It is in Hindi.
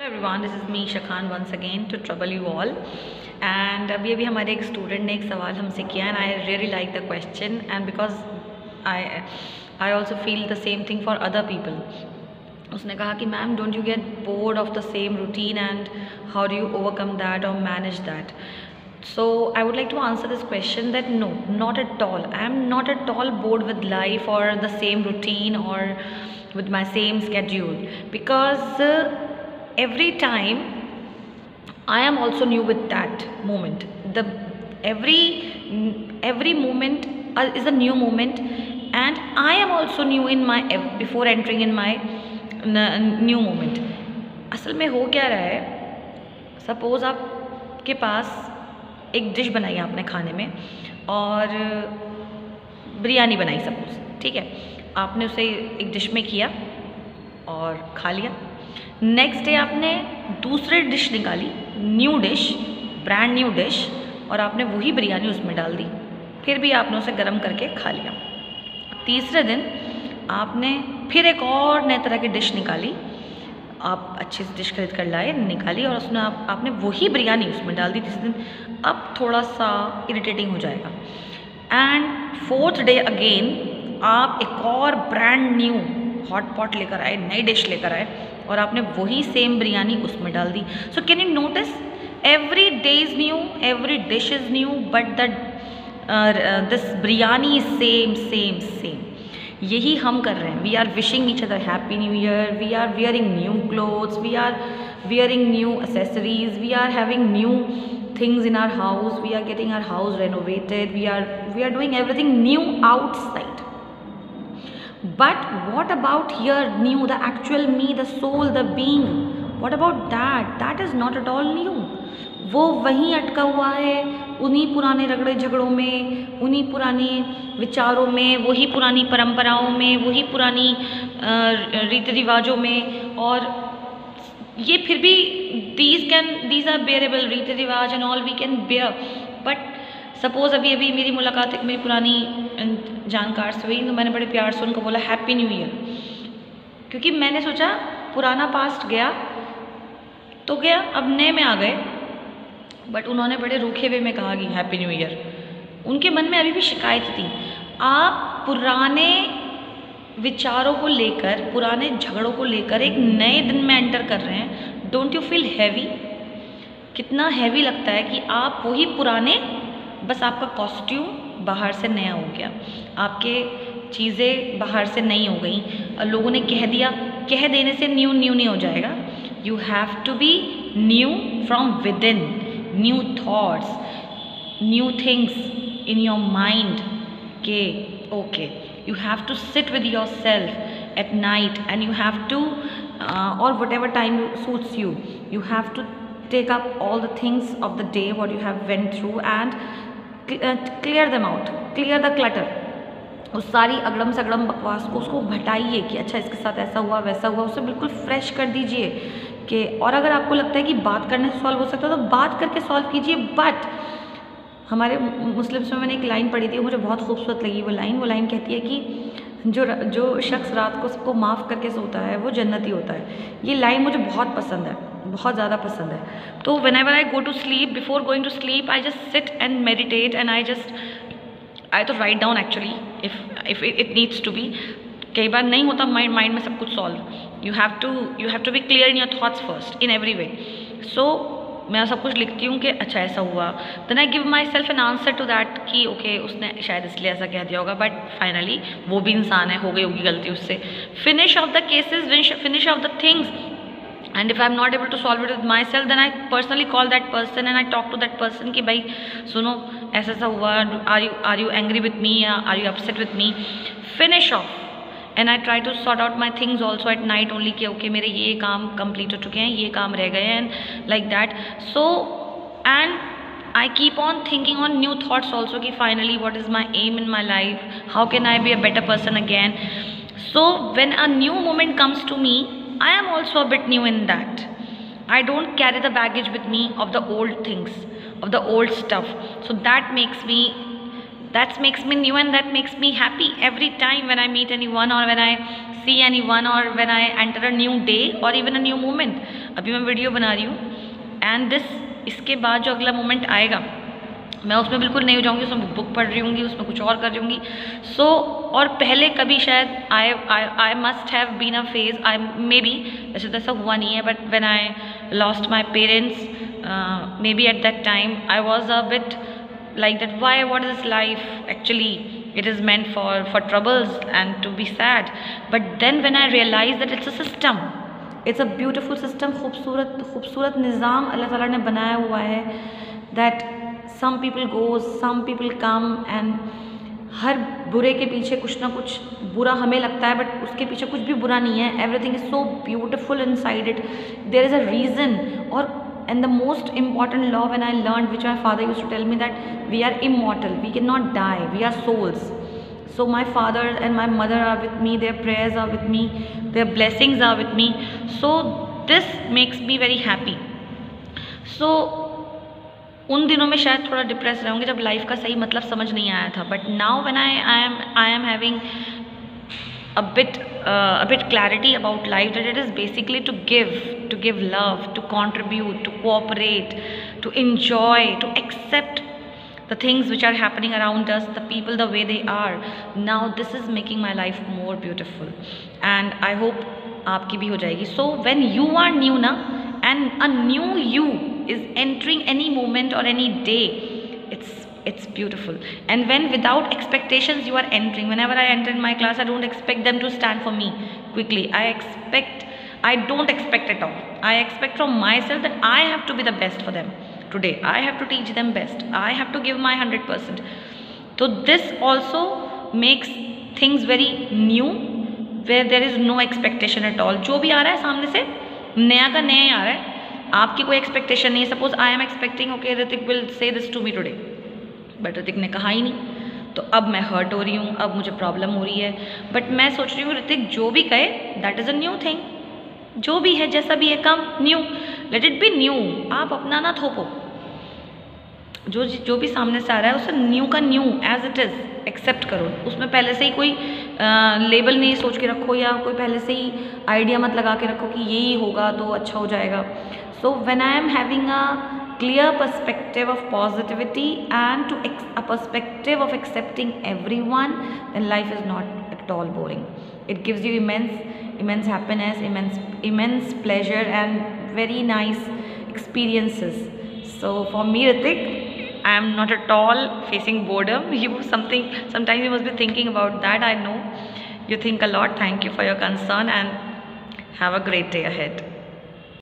Everyone, this is me Shakhan once again to trouble you all. And अभी हमारे एक स्टूडेंट ने एक सवाल हमसे किया and I really like the question and because I also feel the same thing for other people. उसने कहा कि ma'am, don't you get bored of the same routine and how do you overcome that और manage that? So I would like to answer this question that no, not at all. I am not at all bored with life or the same routine or with my same schedule, because every time I am also new with that moment. Every moment is a new moment, and I am also new in my before entering in my new moment. असल में हो क्या रहा है, सपोज आपके पास एक डिश बनाई आपने खाने में और बिरयानी बनाई सपोज, ठीक है, आपने उसे एक डिश में किया और खा लिया। नेक्स्ट डे आपने दूसरी डिश निकाली, new dish, brand new dish, और आपने वही बिरयानी उसमें डाल दी, फिर भी आपने उसे गर्म करके खा लिया। तीसरे दिन आपने फिर एक और नए तरह की डिश निकाली, आप अच्छी सी डिश खरीद कर लाए, निकाली, और उसमें आपने वही बिरयानी उसमें डाल दी। तीसरे दिन अब थोड़ा सा इरिटेटिंग हो जाएगा। एंड फोर्थ डे अगेन आप एक और ब्रांड न्यू हॉट पॉट लेकर आए, नई डिश लेकर आए, और आपने वही सेम बिरयानी उसमें डाल दी। So can you notice, every day is new, every dish is new, but this biryani is same same same. यही हम कर रहे हैं। We are wishing each other happy new year, we are wearing new clothes, we are wearing new accessories, we are having new things in our house, we are getting our house renovated, we are doing everything new outside. But what about here new, the actual me, the soul, the being, what about that? That is not at all new. वो वहीं अटका हुआ है, उन्हीं पुराने रगड़े झगड़ों में, उन्हीं पुराने विचारों में, वही पुरानी परंपराओं में, वही पुरानी रीति रिवाजों में। और ये फिर भी दीज आर बेयरेबल, रीति रिवाज and all we can bear. But suppose अभी मेरी मुलाकात एक मेरी पुरानी जानकार से हुई, तो मैंने बड़े प्यार से उनको बोला हैप्पी न्यू ईयर, क्योंकि मैंने सोचा पुराना पास्ट गया तो गया, अब नए में आ गए। बट उन्होंने बड़े रूखे वे में कहा कि हैप्पी न्यू ईयर। उनके मन में अभी भी शिकायत थी। आप पुराने विचारों को लेकर, पुराने झगड़ों को लेकर एक नए दिन में एंटर कर रहे हैं। Don't you feel heavy? कितना हैवी लगता है कि आप वही पुराने, बस आपका कॉस्ट्यूम बाहर से नया हो गया, आपके चीज़ें बाहर से नई हो गई, और लोगों ने कह दिया। कह देने से न्यू नहीं हो जाएगा। You have to be new from within, new thoughts, new things in your mind के okay. You have to sit with yourself at night, and you have to or whatever time suits you, you have to take up all the things of the day what you have went through and clear them out, clear the clutter। उस सारी अगड़म सगड़म बकवास को उसको हटाइए कि अच्छा इसके साथ ऐसा हुआ वैसा हुआ, उसे बिल्कुल फ्रेश कर दीजिए कि। और अगर आपको लगता है कि बात करने से सॉल्व हो सकता है तो बात करके सॉल्व कीजिए। बट हमारे मुस्लिम्स में मैंने एक लाइन पढ़ी थी, मुझे बहुत खूबसूरत लगी वो लाइन कहती है कि जो शख्स रात को सबको माफ़ करके सोता है वो जन्नती होता है। ये लाइन मुझे बहुत पसंद है, बहुत ज़्यादा पसंद है। तो whenever I go to sleep, before going to sleep, I just sit and meditate and I तो write down actually if it needs to be. कई बार नहीं होता माइंड में सब कुछ solve. You have to be clear in your thoughts first in every way. So मैं सब कुछ लिखती हूँ कि अच्छा ऐसा हुआ, then I give my self an answer to that कि ओके उसने शायद इसलिए ऐसा कह दिया होगा, बट फाइनली वो भी इंसान है, हो गई होगी गलती उससे। Finish off the cases, finish off the things, and if I am not able to solve it with my self, then I personally call that person and I talk to that person कि भाई सुनो ऐसा हुआ, are you angry with me या are you upset with me? Finish off. And I try to sort out my things also at night only कि ओके मेरे ये काम कंप्लीट हो चुके हैं, ये काम रह गए हैं, and like that. So and I keep on thinking on new thoughts also कि finally what is my aim in my life, how can I be a better person again? So when a new moment comes to me, I am also a bit new in that. I don't carry the baggage with me of the old things, of the old stuff. So that makes me new, and that makes me happy every time when I meet anyone or when I see anyone or when I enter a new day or even a new moment. अभी मैं वीडियो बना रही हूँ and इसके बाद जो अगला मोमेंट आएगा मैं उसमें बिल्कुल नहीं हो जाऊँगी, उसमें बुक पढ़ रही होंगी, उसमें कुछ और कर रही होंगी. सो और पहले कभी शायद I must have been a phase, I may be, वैसे तो ऐसा हुआ नहीं है, but when I lost my parents may be at that time I was a bit like that, why, what is this life actually, it is meant for troubles and to be sad. But then when I realized that it's a system, it's a beautiful system, खूबसूरत निज़ाम अल्लाह ताला ने बनाया हुआ है, that some people go, some people come, and हर बुरे के पीछे कुछ ना कुछ बुरा हमें लगता है, बट उसके पीछे कुछ भी बुरा नहीं है. Everything is so beautiful inside it, there is a reason. And the most important law when I learned, which my father used to tell me, that we are immortal, we cannot die, we are souls. So my father and my mother are with me, their prayers are with me, their blessings are with me. So this makes me very happy. So उन दिनों में शायद थोड़ा डिप्रेस रहूँगी जब लाइफ का सही मतलब समझ नहीं आया था. But now when I am having a bit clarity about life, that it is basically to give love, to contribute, to cooperate, to enjoy, to accept the things which are happening around us, the people the way they are. Now this is making my life more beautiful, and I hope आपकी भी हो जाएगी. So when you are new na, and a new you is entering any moment or any day, it's beautiful. And when without expectations you are entering, whenever I enter in my class, I don't expect them to stand for me quickly. I don't expect at all. I expect from myself that I have to be the best for them today. I have to teach them best. I have to give my 100%. So this also makes things very new, where there is no expectation at all. जो भी आ रहा है सामने से नया का नया ही आ रहा है, आपकी कोई एक्सपेक्टेशन नहीं है. Suppose I am expecting okay Hrithik will say this to me today, but Hrithik ने कहा ही नहीं, तो अब मैं हर्ट हो रही हूँ, अब मुझे प्रॉब्लम हो रही है. बट मैं सोच रही हूँ ऋतिक जो भी कहे that is a new thing, जो भी है जैसा भी है कम new, let it be new. आप अपना ना थोपो, जो भी सामने से आ रहा है उसे न्यू का new as it is accept करो. उसमें पहले से ही कोई लेबल नहीं सोच के रखो, या कोई पहले से ही आइडिया मत लगा के रखो कि यही होगा तो अच्छा हो जाएगा. So when I am having a clear perspective of positivity and a perspective of accepting everyone, then life is not at all boring. It gives you immense happiness, immense pleasure, and very nice experiences. So for me, Hrithik, I am not at all facing boredom. Sometimes you must be thinking about that. I know you think a lot. Thank you for your concern, and have a great day ahead.